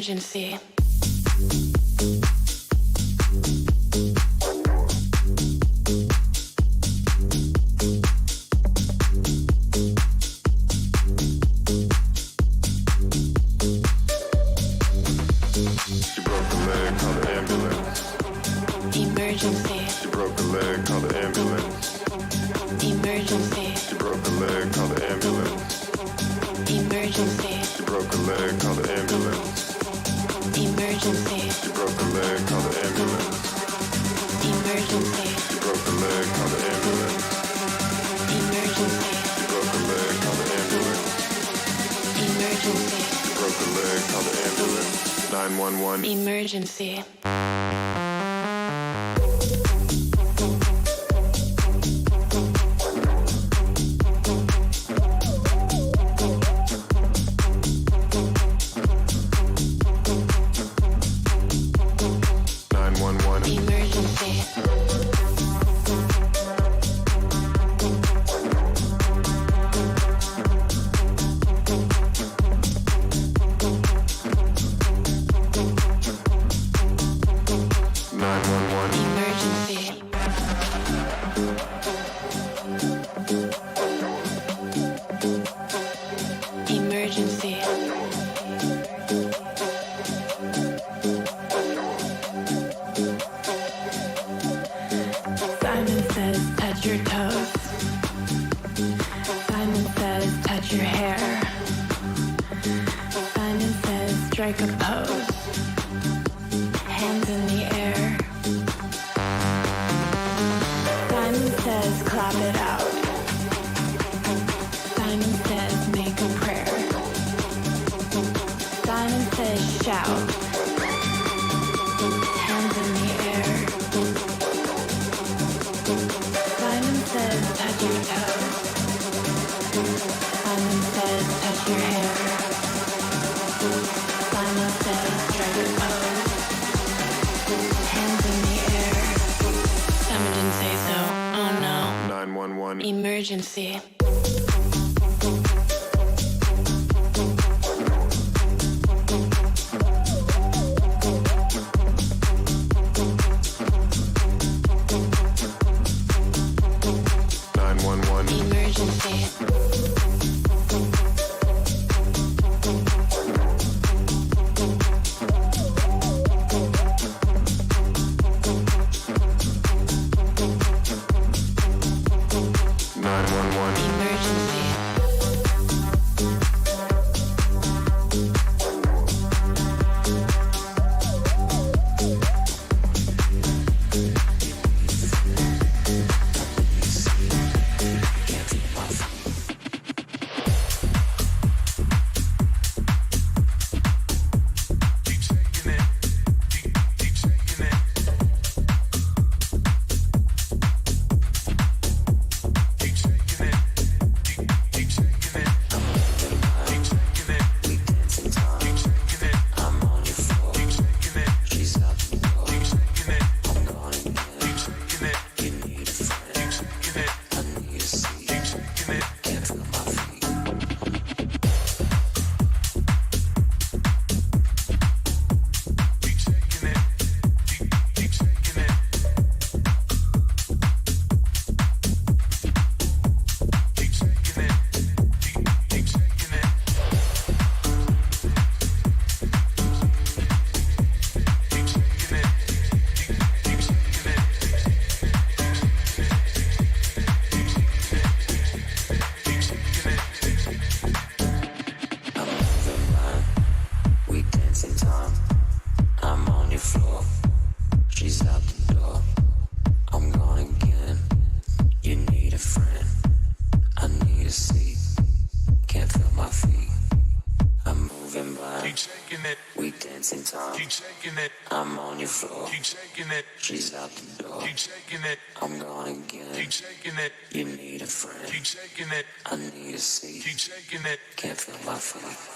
Emergency. Emergency. Emergency. Emergency. floor. She's out the door. I'm gone again. You need a friend. I need a seat. Can't feel my feet. I'm moving blind. Keep shaking it. We dancing time. Keep shaking it. I'm on your floor. Keep shaking it. She's out the door. Keep shaking it. I'm gone again. Keep shaking it. You need a friend. Keep shaking it. I need a seat. Keep shaking it. Can't feel my feet.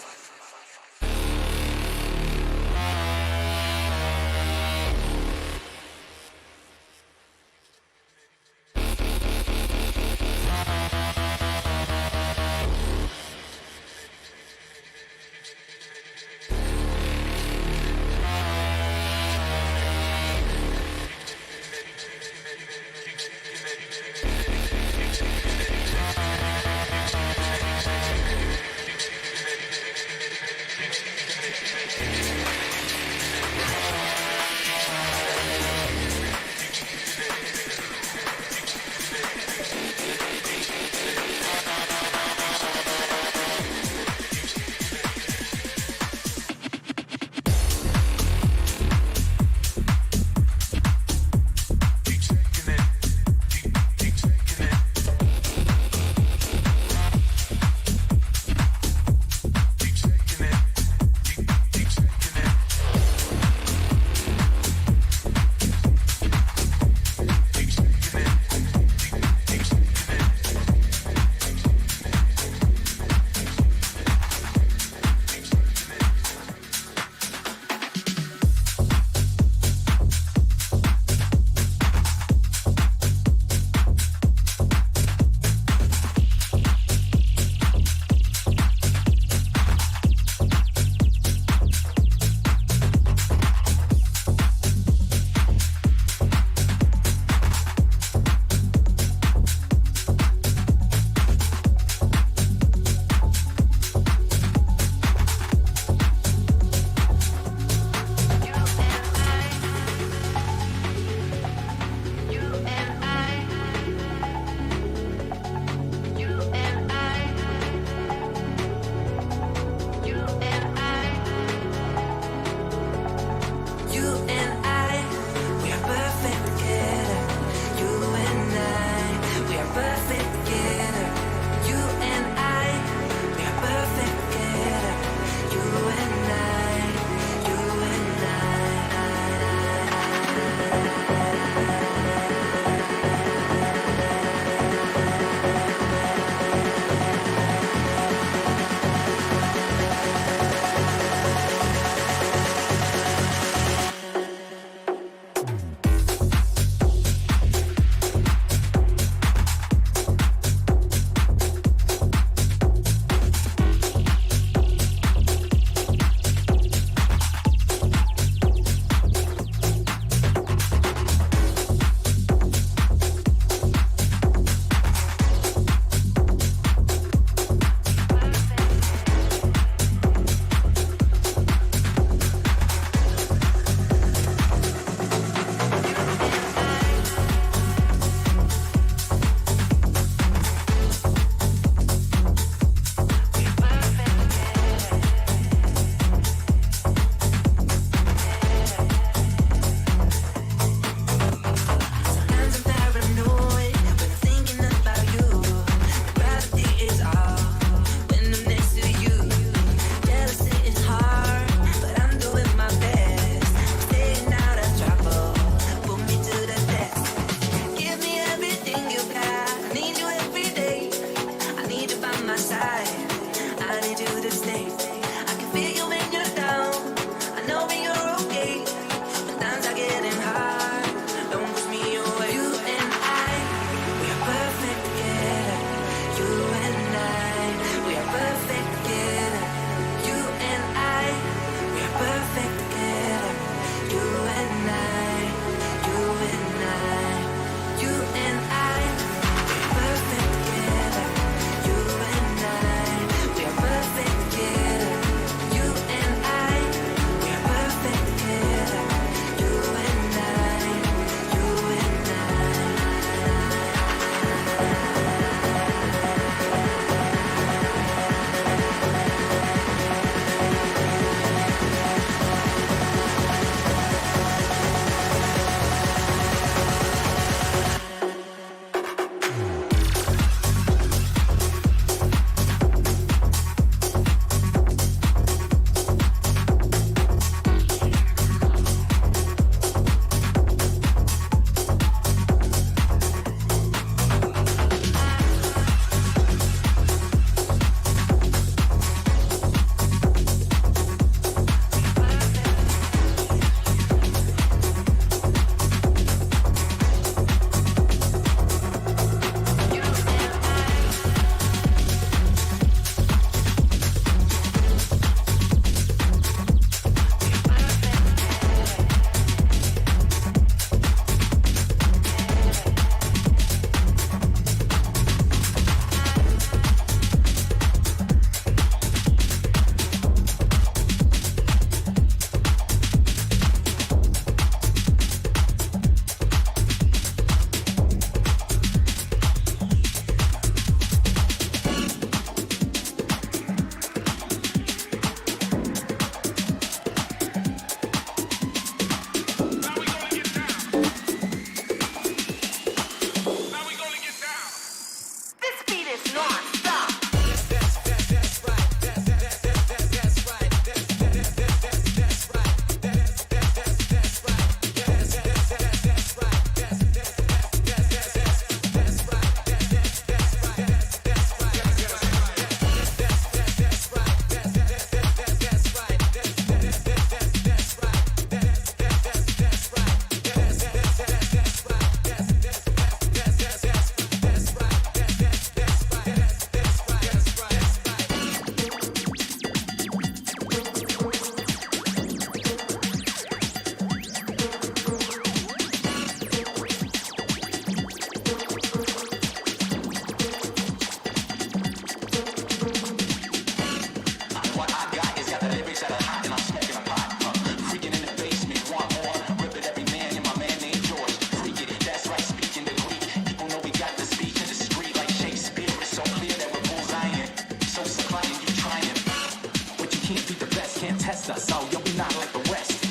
can't be the best, can't test us. Oh, yo, we not like the rest.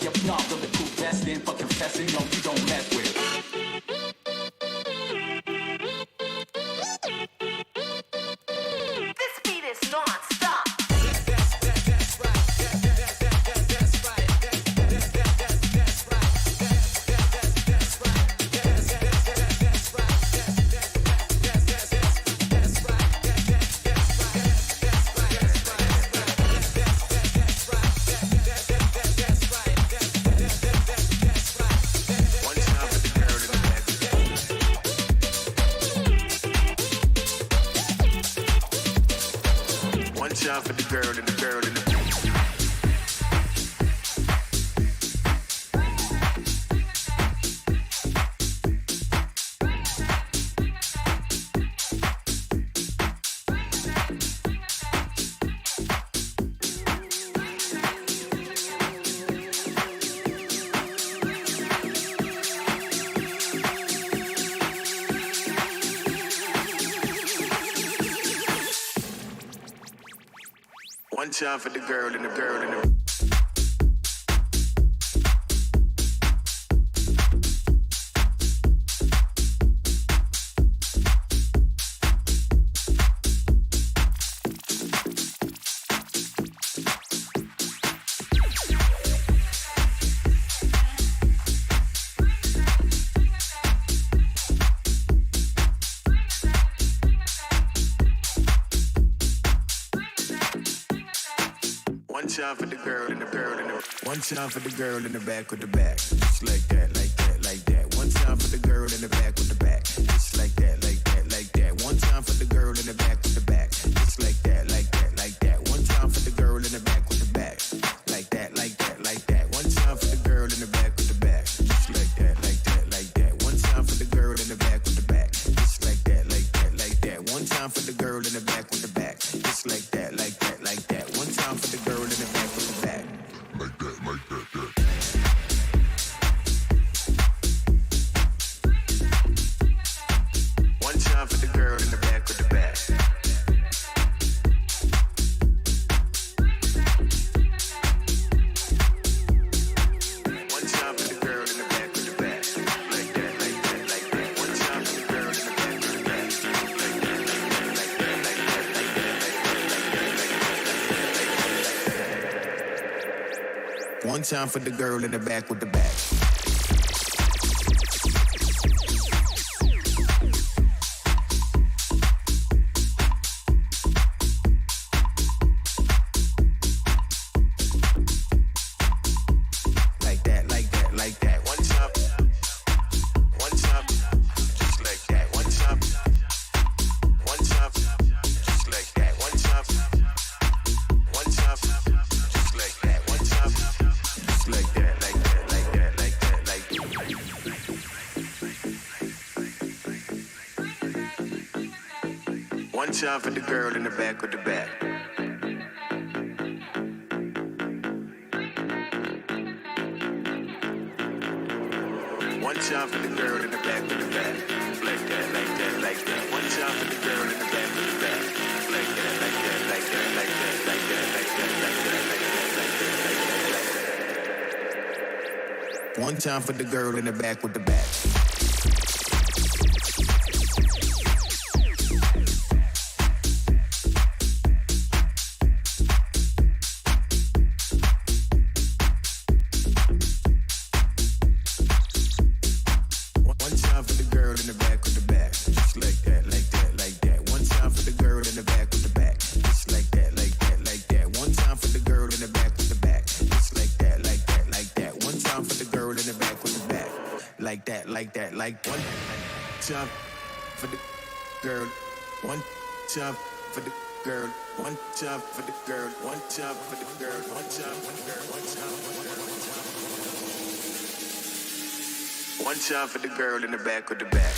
Yeah, we not bulletproof vest in for confessing. No, you don't mess with it. This beat is non-stop. For the girl and the girl and the one time for the girl and the girl and the one time for the girl and the girl and the one time for the girl in the back with the back, just like that, like that, like that. One time for the girl in the back with the back, just like that, like that, like that. One time for the girl in the back with the back, just like that, like that, like that. One time for the girl in the back with the back, like that, like that, like that. One time for the girl in the back with the back, just like that, like that, like that. One time for the girl in the back with the back, just like that, like that, like that. One time for the girl in the back with the back, just like that, like that, like that. One time for the girl in the back with the back, like that, like that, that. One time for the girl in the back with the back. One time for the girl in the back with the back, like that, like that, like that. One time for the girl in the back with the back, like that, like that, like that, like that, like that. One time for the girl in the back with the back. Like that, like that, like that. One time, just like that. One time, just like that. One time, just like that. One time, just like that, like that, like that, like that, like that. One time for the girl in the back with the back. One time for the girl in the back with the back, like that, like that, like that. One time for the girl in the back with the back, like that, like that, like that, like that, like that, like that, like that, like that, like that, like that. One time for the girl in the back with the back. One time for the girl in the back with the back, just like that, like that, like that. One time for the girl in the back with the back, just like that, like that, like that. One time for the girl in the back with the back, just like that, like that, like that. One time for the girl in the back with the back, like that, like that, like one time for the girl, one time for the girl, one time for the girl, one time for the girl, one time for the girl, one time for the girl, one time for the girl in the back with the back.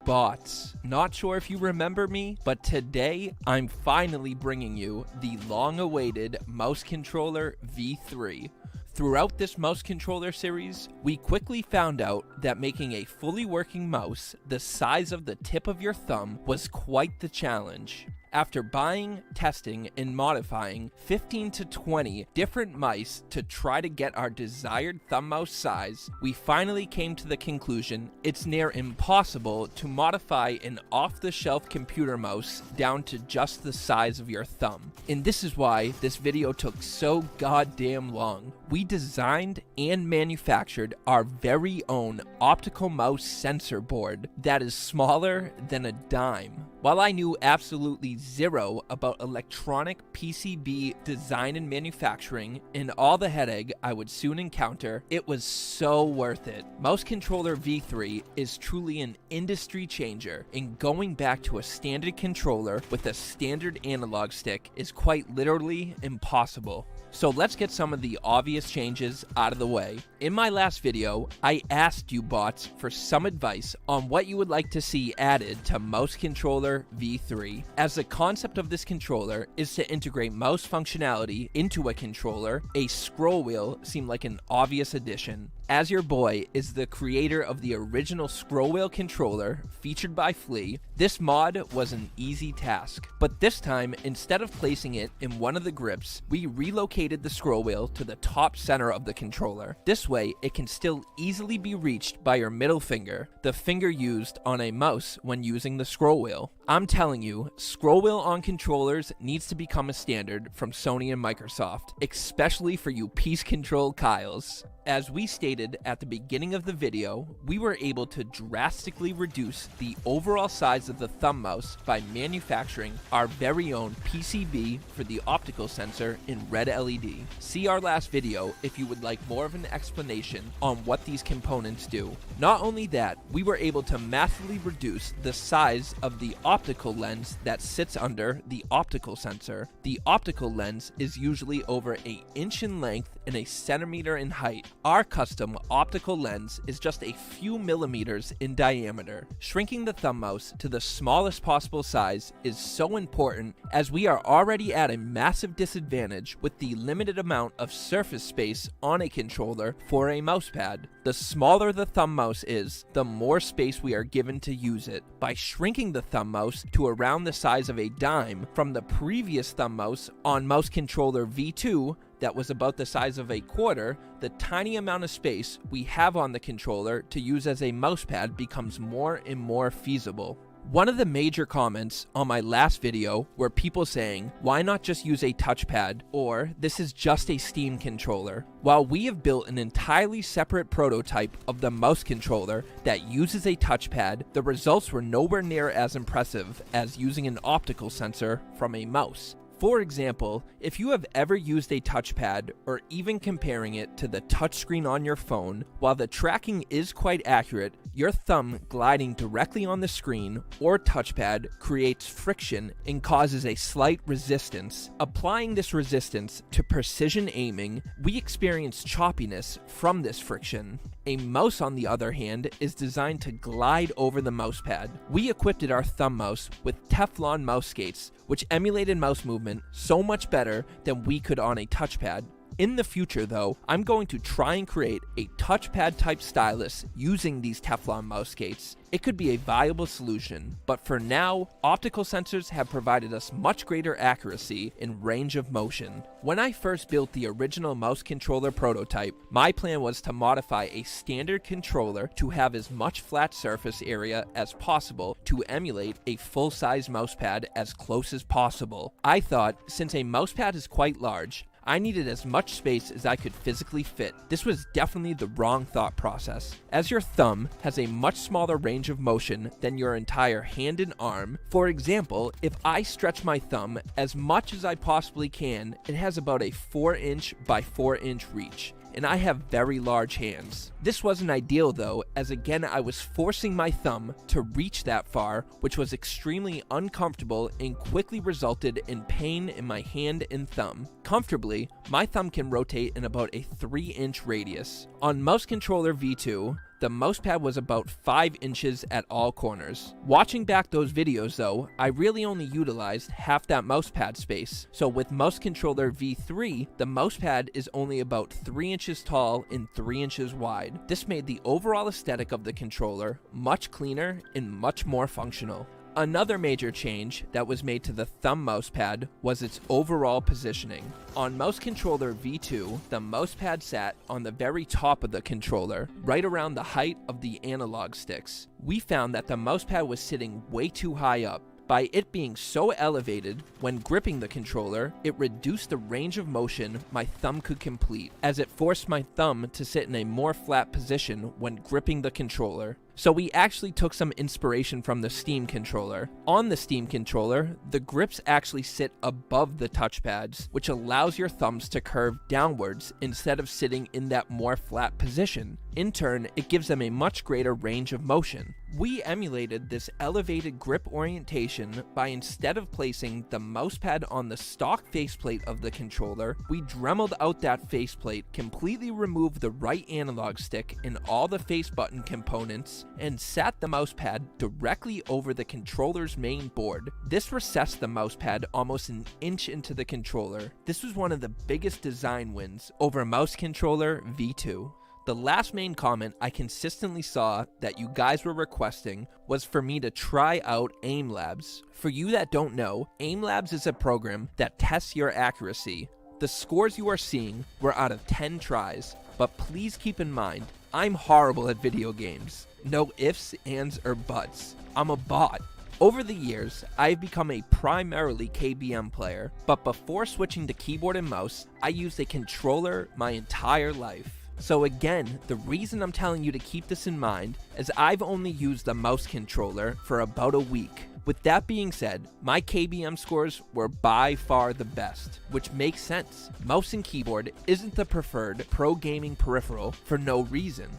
Bots, not sure if you remember me, but today I'm finally bringing you the long-awaited mouse controller V3. Throughout this mouse controller series, we quickly found out that making a fully working mouse the size of the tip of your thumb was quite the challenge. After buying, testing, and modifying 15 to 20 different mice to try to get our desired thumb mouse size, we finally came to the conclusion it's near impossible to modify an off-the-shelf computer mouse down to just the size of your thumb. And this is why this video took so goddamn long. We designed and manufactured our very own optical mouse sensor board that is smaller than a dime. While I knew absolutely zero about electronic PCB design and manufacturing and all the headache I would soon encounter, it was so worth it. Mouse Controller V3 is truly an industry changer, and going back to a standard controller with a standard analog stick is quite literally impossible. So let's get some of the obvious changes out of the way. In my last video, I asked you bots for some advice on what you would like to see added to Mouse Controller V3. As the concept of this controller is to integrate mouse functionality into a controller, a scroll wheel seemed like an obvious addition. As Your Boy is the creator of the original scroll wheel controller featured by Flea, this mod was an easy task. But this time, instead of placing it in one of the grips, we relocated the scroll wheel to the top center of the controller. This way, it can still easily be reached by your middle finger, the finger used on a mouse when using the scroll wheel. I'm telling you, scroll wheel on controllers needs to become a standard from Sony and Microsoft, especially for you piece control Kyles. As we stated at the beginning of the video, we were able to drastically reduce the overall size of the thumb mouse by manufacturing our very own PCB for the optical sensor in red LED. See our last video if you would like more of an explanation on what these components do. Not only that, we were able to massively reduce the size of the optical lens that sits under the optical sensor. The optical lens is usually over an inch in length and a centimeter in height. Our custom optical lens is just a few millimeters in diameter. Shrinking the thumb mouse to the smallest possible size is so important, as we are already at a massive disadvantage with the limited amount of surface space on a controller for a mousepad. The smaller the thumb mouse is, the more space we are given to use it. By shrinking the thumb mouse to around the size of a dime from the previous thumb mouse on Mouse Controller V2, that was about the size of a quarter, the tiny amount of space we have on the controller to use as a mousepad becomes more and more feasible. One of the major comments on my last video were people saying, why not just use a touchpad, or this is just a Steam controller. While we have built an entirely separate prototype of the mouse controller that uses a touchpad, the results were nowhere near as impressive as using an optical sensor from a mouse. For example, if you have ever used a touchpad, or even comparing it to the touchscreen on your phone, while the tracking is quite accurate, your thumb gliding directly on the screen or touchpad creates friction and causes a slight resistance. Applying this resistance to precision aiming, we experience choppiness from this friction. A mouse, on the other hand, is designed to glide over the mousepad. We equipped our thumb mouse with Teflon mouse skates, which emulated mouse movement so much better than we could on a touchpad. In the future though, I'm going to try and create a touchpad type stylus using these Teflon mouse skates. It could be a viable solution, but for now, optical sensors have provided us much greater accuracy and range of motion. When I first built the original mouse controller prototype, my plan was to modify a standard controller to have as much flat surface area as possible to emulate a full-size mousepad as close as possible. I thought, since a mousepad is quite large, I needed as much space as I could physically fit. This was definitely the wrong thought process, as your thumb has a much smaller range of motion than your entire hand and arm. For example, if I stretch my thumb as much as I possibly can, it has about a 4-inch by 4-inch reach, and I have very large hands. This wasn't ideal though, as again I was forcing my thumb to reach that far, which was extremely uncomfortable and quickly resulted in pain in my hand and thumb. Comfortably, my thumb can rotate in about a 3-inch radius. On Mouse Controller V2, the mousepad was about 5 inches at all corners. Watching back those videos though, I really only utilized half that mousepad space. So with Mouse Controller V3, the mousepad is only about 3 inches tall and 3 inches wide. This made the overall aesthetic of the controller much cleaner and much more functional. Another major change that was made to the thumb mousepad was its overall positioning. On mouse controller V2, the mousepad sat on the very top of the controller, right around the height of the analog sticks. We found that the mousepad was sitting way too high up. By it being so elevated, when gripping the controller, it reduced the range of motion my thumb could complete, as it forced my thumb to sit in a more flat position when gripping the controller. So we actually took some inspiration from the Steam controller. On the Steam controller, the grips actually sit above the touchpads, which allows your thumbs to curve downwards instead of sitting in that more flat position. In turn, it gives them a much greater range of motion. We emulated this elevated grip orientation by, instead of placing the mousepad on the stock faceplate of the controller, we dremeled out that faceplate, completely removed the right analog stick and all the face button components, and sat the mousepad directly over the controller's main board. This recessed the mousepad almost an inch into the controller. This was one of the biggest design wins over mouse controller V2. The last main comment I consistently saw that you guys were requesting was for me to try out Aim Labs. For you that don't know, Aim Labs is a program that tests your accuracy. The scores you are seeing were out of 10 tries, but please keep in mind, I'm horrible at video games. No ifs, ands, or buts. I'm a bot. Over the years, I've become a primarily KBM player, but before switching to keyboard and mouse, I used a controller my entire life. So again, the reason I'm telling you to keep this in mind is I've only used the mouse controller for about a week. With that being said, my KBM scores were by far the best, which makes sense. Mouse and keyboard isn't the preferred pro gaming peripheral for no reason.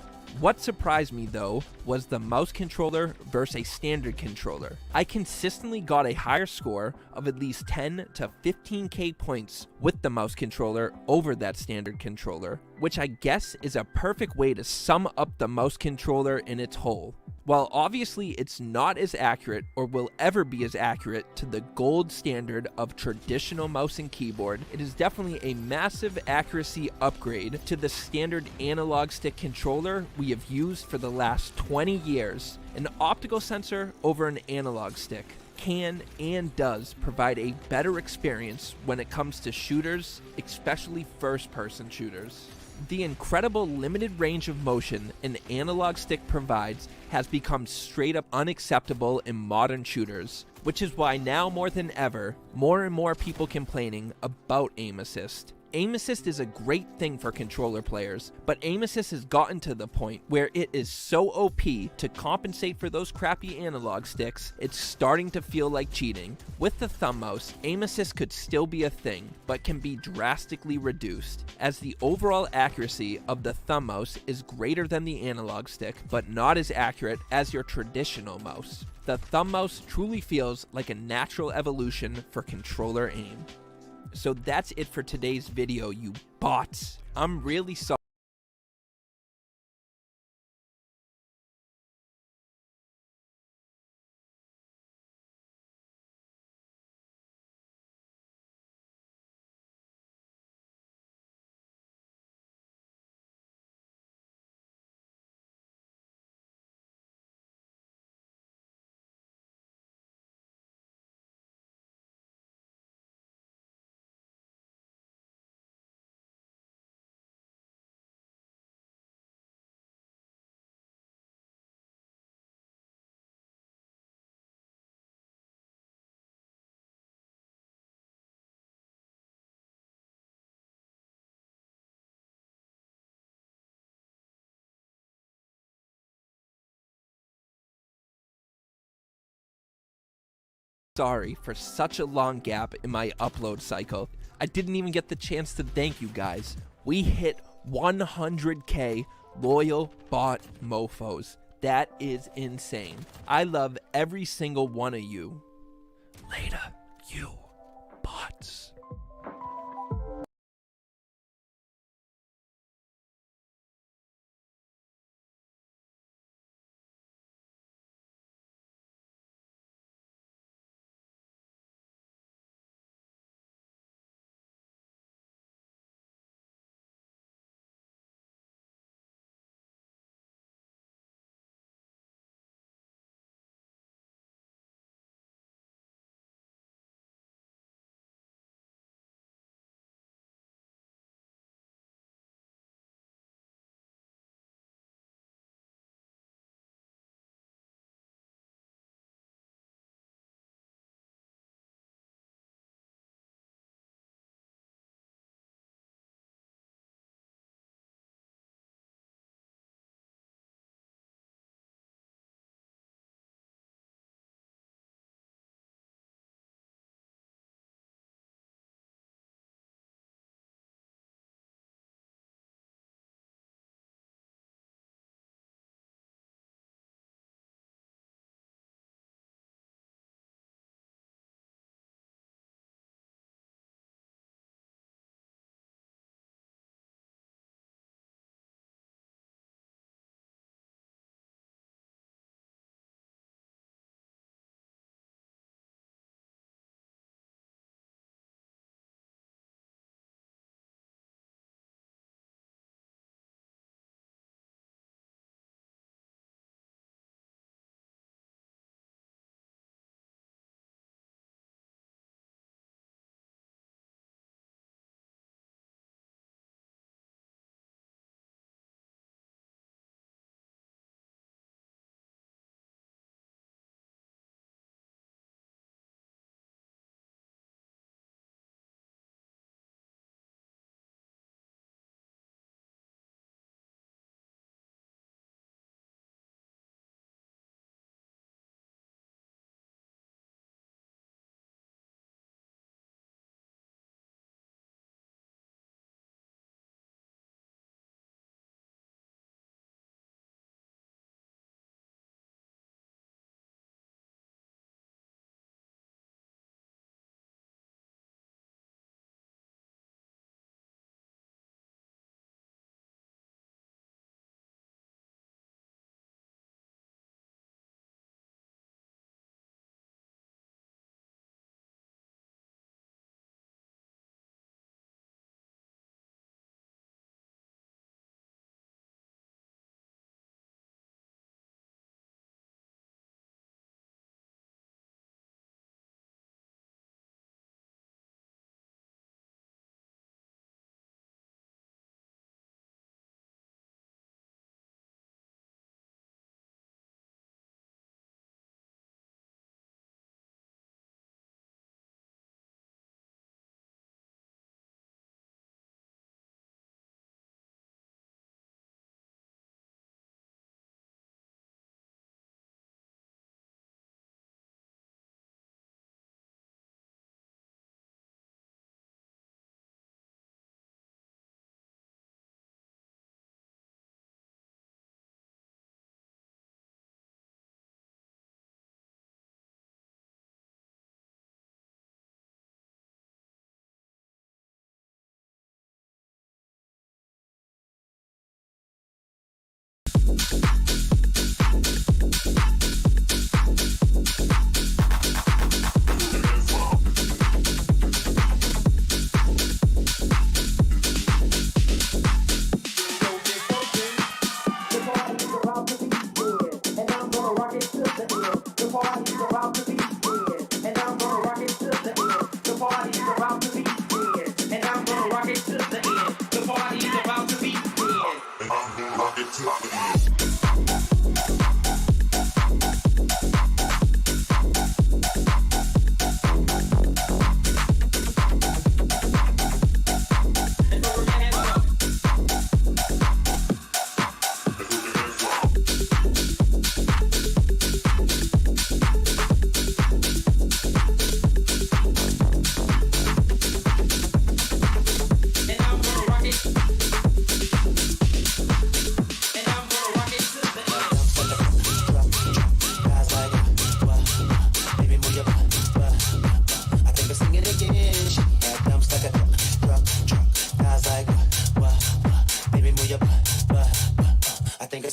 What surprised me though was the mouse controller versus a standard controller. I consistently got a higher score of at least 10 to 15k points with the mouse controller over that standard controller, which I guess is a perfect way to sum up the mouse controller in its whole. While obviously it's not as accurate or will ever be as accurate to the gold standard of traditional mouse and keyboard, it is definitely a massive accuracy upgrade to the standard analog stick controller we have used for the last 20 years. An optical sensor over an analog stick can and does provide a better experience when it comes to shooters, especially first-person shooters. The incredible limited range of motion an analog stick provides has become straight up unacceptable in modern shooters, which is why now more than ever, more and more people complaining about aim assist. Aim assist is a great thing for controller players, but aim assist has gotten to the point where it is so OP to compensate for those crappy analog sticks, it's starting to feel like cheating. With the thumb mouse, aim assist could still be a thing, but can be drastically reduced, as the overall accuracy of the thumb mouse is greater than the analog stick, but not as accurate as your traditional mouse. The thumb mouse truly feels like a natural evolution for controller aim. So that's it for today's video, you bots. I'm really sorry. Sorry for such a long gap in my upload cycle. I didn't even get the chance to thank you guys. We hit 100k loyal bot mofos. That is insane. I love every single one of you. Later, you bots.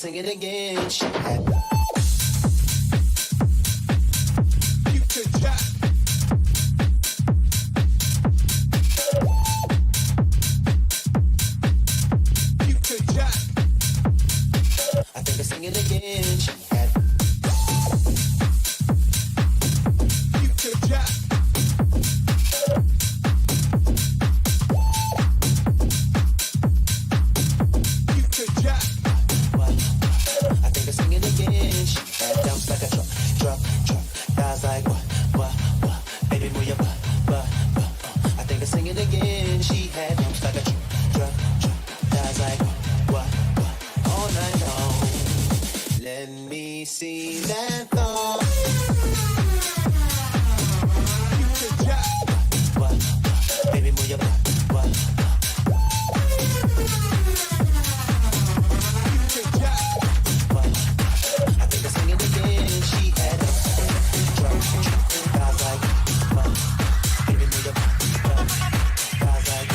Sing it again. She had You could jack. You could jack. I think I sing it again. She had You could jack. You could jack. I think I sing it again. She had dumps like a truck. Guys like what, baby move your butt. I think I sing it again. She had dumps like a truck. Guys like what, all night long. Let me see that thong. You could jack. What, baby move your butt. You could jack. I think I sing it again. She had a guys like baby move your butt. Guys like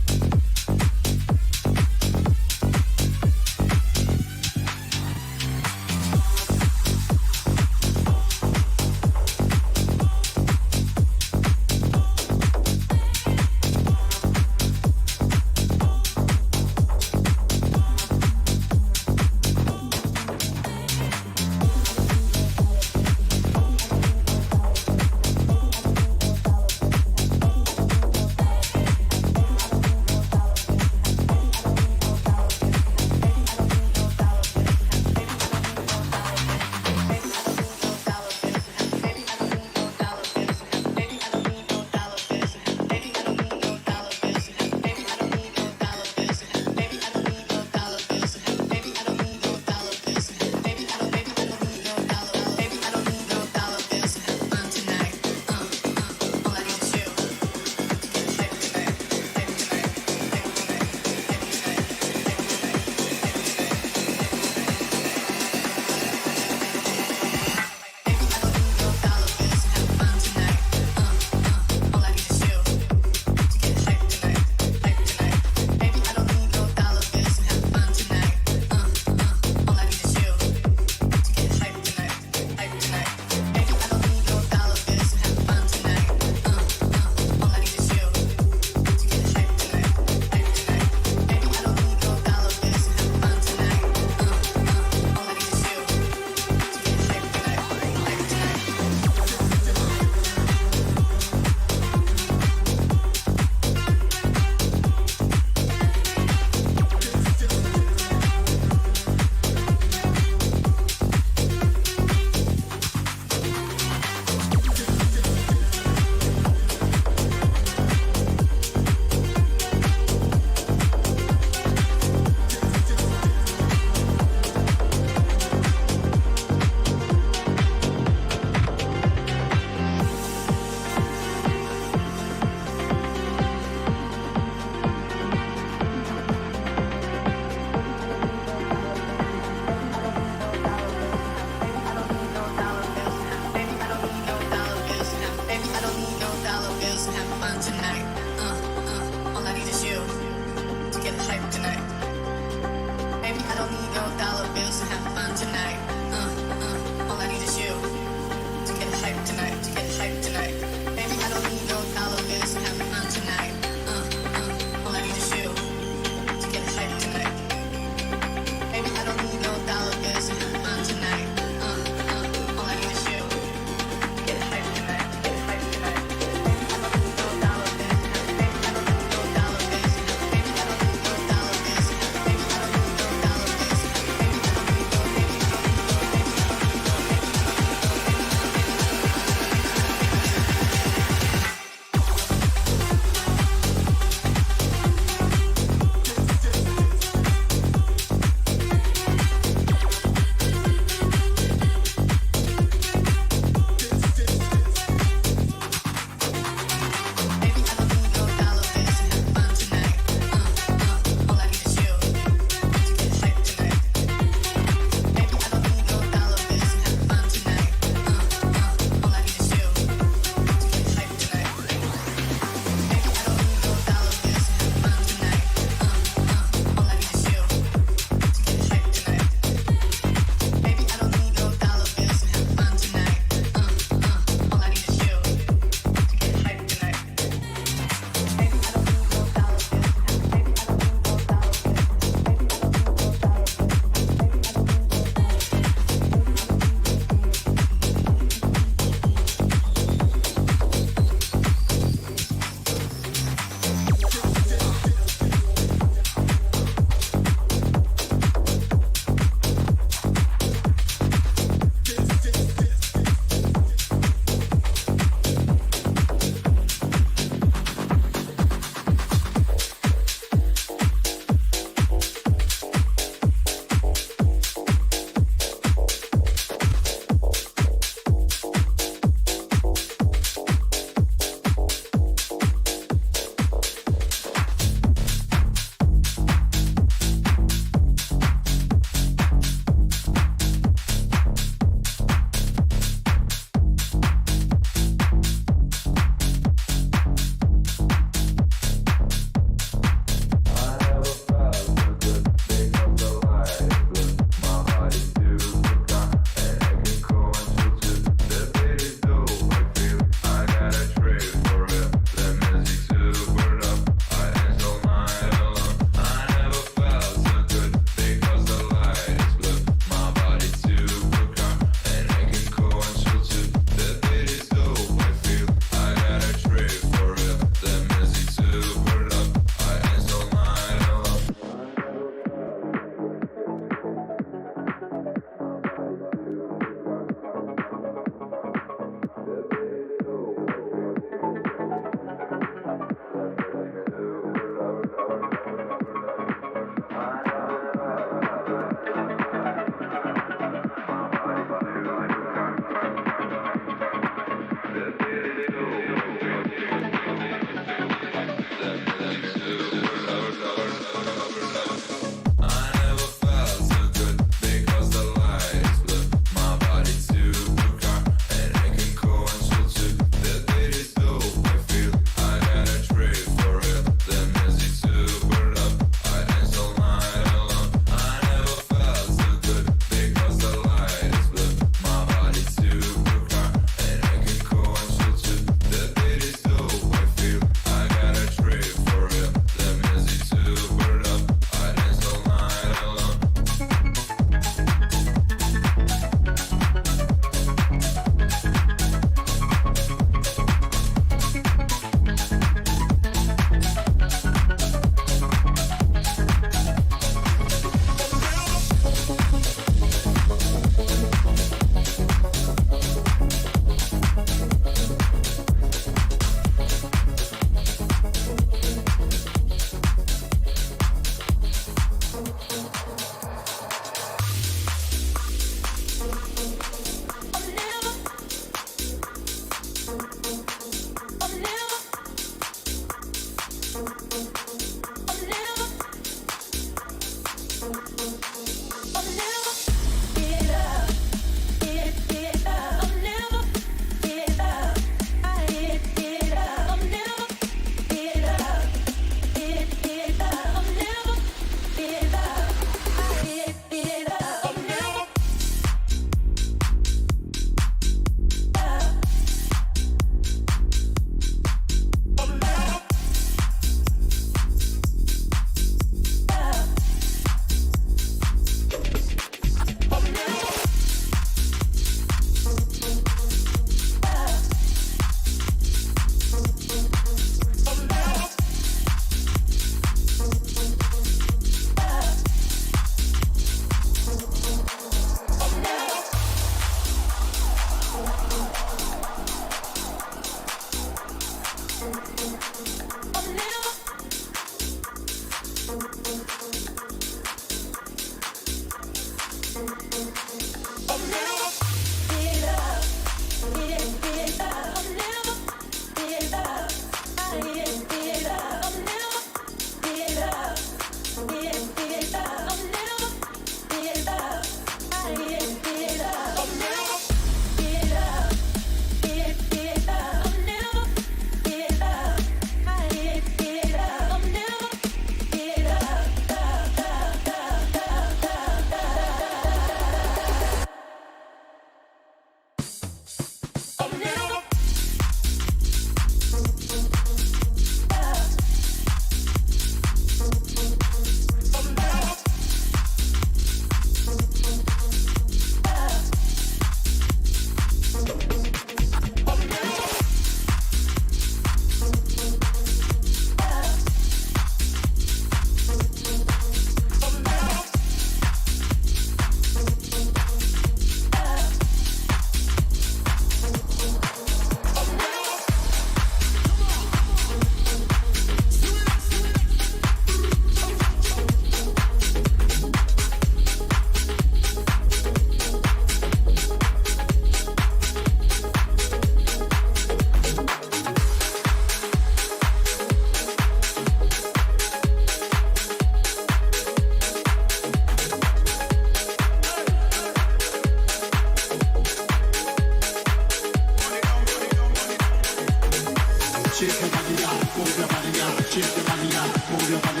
move your body now, shake your body now, move your body